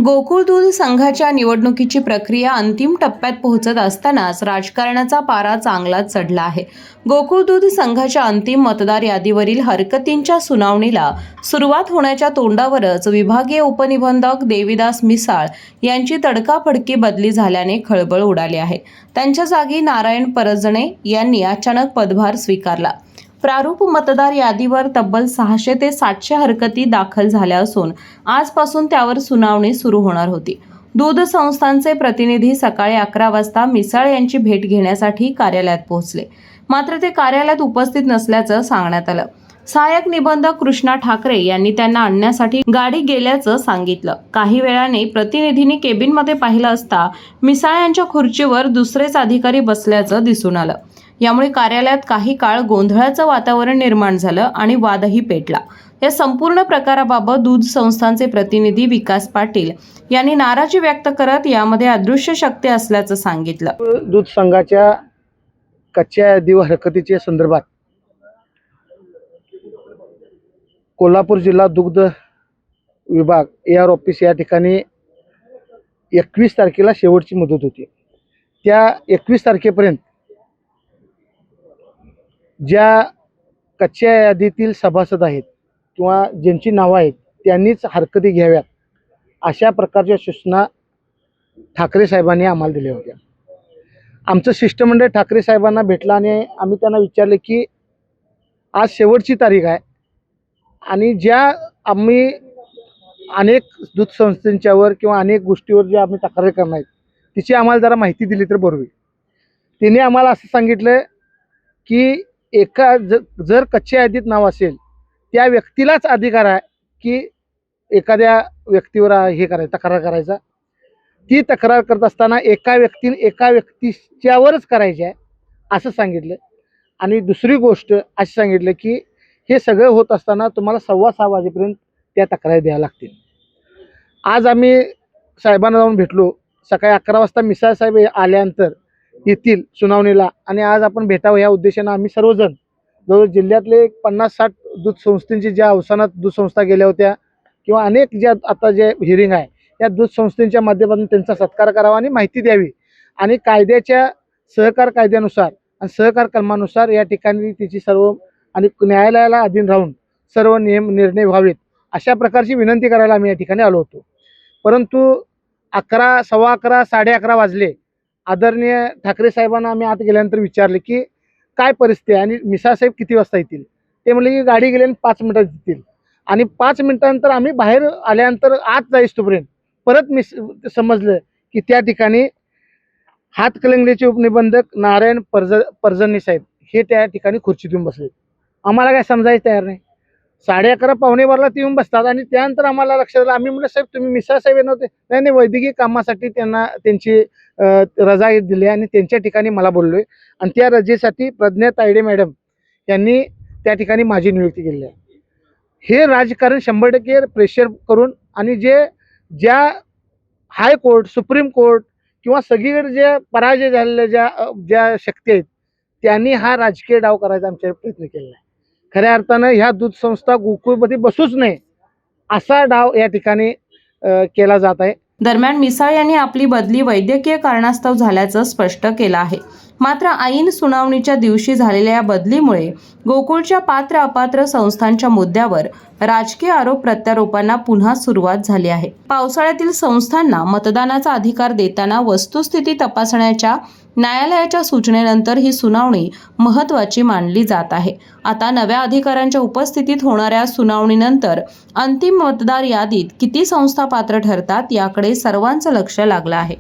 गोकुळ दूध संघाच्या निवडणुकीची प्रक्रिया अंतिम टप्प्यात पोहोचत असतानाच राजकारणाचा पारा चांगलाच चढला आहे. गोकुळ दूध संघाच्या अंतिम मतदार यादीवरील हरकतींच्या सुनावणीला सुरुवात होण्याच्या तोंडावरच विभागीय उपनिबंधक देविदास मिसाळ यांची तडकाफडकी बदली झाल्याने खळबळ उडाली आहे. त्यांच्या जागी नारायण परजणे यांनी अचानक पदभार स्वीकारला. प्रारूप मतदार यादीवर तब्बल 600 ते 700 हरकती दाखल झाल्या असून आजपासून त्यावर सुनावणी सुरू होणार होती. दूध संस्थांचे प्रतिनिधी सकाळी 11 वाजता मिसाळ यांची भेट घेण्यासाठी कार्यालयात पोहोचले. मात्र ते कार्यालयात उपस्थित नसल्याचं सांगण्यात आलं. सहाय्यक निबंधक कृष्णा ठाकरे यांनी त्यांना आणण्यासाठी गाडी गेल्याचं सांगितलं. काही वेळाने प्रतिनिधींनी केबिनमध्ये पाहिलं असता मिसाळ यांच्या खुर्चीवर दुसरेच अधिकारी बसल्याचं दिसून आलं. यामुळे कार्यालयात काही काळ गोंधळाचं वातावरण निर्माण झालं आणि वादही पेटला. या संपूर्ण प्रकाराबाबत दूध संस्थांचे प्रतिनिधी विकास पाटील यांनी नाराजी व्यक्त करत यामध्ये अदृश्य शक्ती असल्याचं सांगितलं. दूध संघाच्या कच्च्या यादीवर हरकतीच्या संदर्भात कोल्हापूर जिल्हा दुग्ध विभाग AR ऑफिस या ठिकाणी 21 तारखेला शेवटची मुदत होती. त्या 21 तारखेपर्यंत ज्या कच्च्या यादीतील सभासद आहेत किंवा ज्यांची नावं आहेत त्यांनीच हरकती घ्याव्यात अशा प्रकारच्या सूचना ठाकरे साहेबांनी आम्हाला दिल्या होत्या. आमचं शिष्टमंडळ ठाकरे साहेबांना भेटलं आणि आम्ही त्यांना विचारले की आज शेवटची तारीख आहे आणि ज्या आम्ही अनेक दूध संस्थांच्यावर किंवा अनेक गोष्टीवर ज्या आम्ही तक्रारी करणार आहेत तिची आम्हाला जरा माहिती दिली तर बरं होईल. तिने आम्हाला असं सांगितलं की जर कच्च्या यादीत नाव असेल त्या व्यक्तीलाच अधिकार आहे की एखाद्या व्यक्तीवर हे करायचं तक्रार करायचा. ती तक्रार करत असताना एका व्यक्तीच्यावरच करायची आहे असं सांगितलं. आणि दुसरी गोष्ट अशी सांगितलं की हे सगळं होत असताना तुम्हाला 6:15 वाजेपर्यंत त्या तक्रारी द्याव्या लागतील. आज आम्ही साहेबांना जाऊन भेटलो. सकाळी 11 वाजता मिसाळ साहेब आल्यानंतर येतील सुनावणीला आणि आज आपण भेटावं या उद्देशानं आम्ही सर्वजण जवळ जिल्ह्यातले 50-60 दूध संस्थांची ज्या अवसानात दूध संस्था गेल्या होत्या किंवा अनेक ज्या आता जे हिअरिंग आहे त्या दूध संस्थांच्या माध्यमातून त्यांचा सत्कार करावा आणि माहिती द्यावी आणि कायद्याच्या सहकार कायद्यानुसार आणि सहकार कलमानुसार या ठिकाणी तिची सर्व आणि न्यायालयाला अधीन राहून सर्व निर्णय व्हावेत अशा प्रकारची विनंती करायला आम्ही या ठिकाणी आलो होतो. परंतु 11, 11:15, 11:30 वाजले. आदरणीय ठाकरे साहेबांना आम्ही आत गेल्यानंतर विचारले की काय परिस्थिती आहे आणि मिसाळ साहेब किती वाजता येतील. ते म्हणले की गाडी गेल्याने 5 मिनिटात येतील आणि 5 मिनिटानंतर आम्ही बाहेर आल्यानंतर आत जाईस तोपर्यंत परत समजलं की त्या ठिकाणी हातकलंगलेचे उपनिबंधक नारायण परजणे साहेब हे त्या ठिकाणी खुर्चीत येऊन बसले. आम्हाला काय समजायचं तयार नाही. 11:30 पावणे 12ला ते येऊन बसतात आणि त्यानंतर आम्हाला लक्षात आलं. आम्ही म्हटलं साहेब तुम्ही मिसाळ साहेब येणार होते. नाही वैद्यकीय कामासाठी त्यांना त्यांची रजा दिली आणि त्यांच्या ठिकाणी मला बोललोय आणि त्या रजेसाठी प्रज्ञा तायडे मॅडम यांनी त्या ठिकाणी माझी नियुक्ती केलेली आहे. हे राजकारण 100% प्रेशर करून आणि ज्या हायकोर्ट सुप्रीम कोर्ट किंवा सगळीकडे ज्या पराजय झालेल्या ज्या शक्ती आहेत त्यांनी हा राजकीय डाव करायचा आमच्यावर प्रयत्न केलेला आहे. खऱ्या अर्थानं ह्या दूध संस्था गोकुळमध्ये बसूच नये असा डाव या ठिकाणी केला जात आहे. दरम्यान मिसाळ यांनी आपली बदली वैद्यकीय कारणास्तव झाल्याचं स्पष्ट केलं आहे. मात्र ऐन सुनावणीच्या दिवशी झालेल्या या बदलीमुळे गोकुळच्या पात्र अपात्र संस्थांच्या मुद्द्यावर राजकीय आरोप प्रत्यारोपांना पुन्हा सुरुवात झाली आहे. पावसाळ्यातील संस्थांना मतदानाचा अधिकार देताना वस्तुस्थिती तपासण्याच्या न्यायालयाच्या सूचनेनंतर ही सुनावणी महत्त्वाची मानली जात आहे. आता नव्या अधिकाऱ्यांच्या उपस्थितीत होणाऱ्या सुनावणीनंतर अंतिम मतदार यादीत किती संस्था पात्र ठरतात याकडे सर्वांचं लक्ष लागलं आहे.